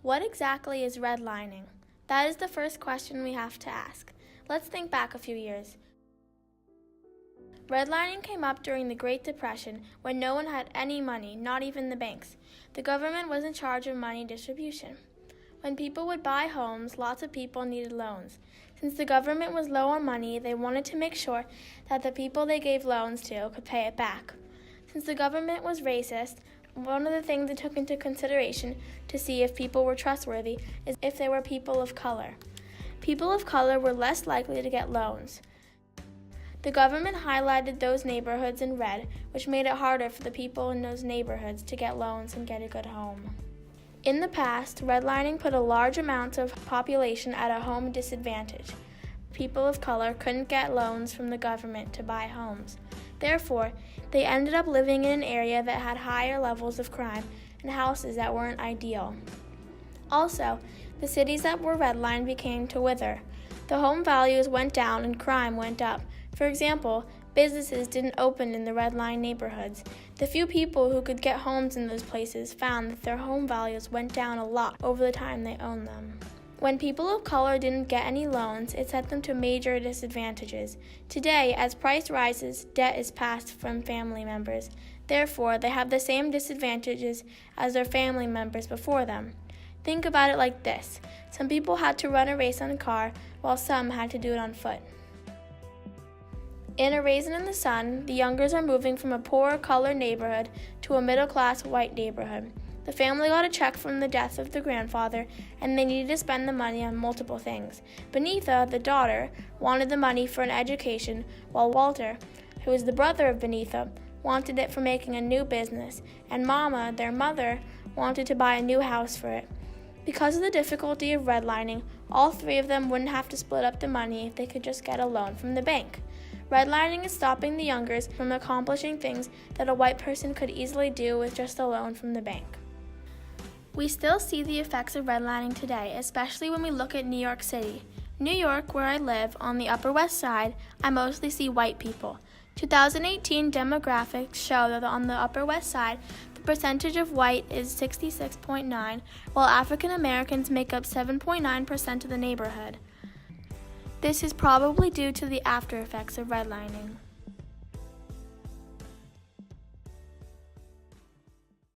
What exactly is redlining? That is the first question we have to ask. Let's think back a few years. Redlining came up during the Great Depression when no one had any money, not even the banks. The government was in charge of money distribution. When people would buy homes, lots of people needed loans. Since the government was low on money, they wanted to make sure that the people they gave loans to could pay it back. Since the government was racist, one of the things they took into consideration to see if people were trustworthy is if they were people of color. People of color were less likely to get loans. The government highlighted those neighborhoods in red, which made it harder for the people in those neighborhoods to get loans and get a good home. In the past, redlining put a large amount of population at a home disadvantage. People of color couldn't get loans from the government to buy homes. Therefore, they ended up living in an area that had higher levels of crime and houses that weren't ideal. Also, the cities that were redlined began to wither. The home values went down and crime went up. For example, businesses didn't open in the redline neighborhoods. The few people who could get homes in those places found that their home values went down a lot over the time they owned them. When people of color didn't get any loans, it set them to major disadvantages. Today, as price rises, debt is passed from family members. Therefore, they have the same disadvantages as their family members before them. Think about it like this. Some people had to run a race on a car, while some had to do it on foot. In A Raisin in the Sun, the Youngers are moving from a poor colored neighborhood to a middle-class white neighborhood. The family got a check from the death of the grandfather, and they needed to spend the money on multiple things. Benitha, the daughter, wanted the money for an education, while Walter, who is the brother of Benitha, wanted it for making a new business, and Mama, their mother, wanted to buy a new house for it. Because of the difficulty of redlining, all three of them wouldn't have to split up the money if they could just get a loan from the bank. Redlining is stopping the Youngers from accomplishing things that a white person could easily do with just a loan from the bank. We still see the effects of redlining today, especially when we look at New York City. New York, where I live, on the Upper West Side, I mostly see white people. 2018 demographics show that on the Upper West Side, the percentage of white is 66.9%, while African Americans make up 7.9% of the neighborhood. This is probably due to the after effects of redlining.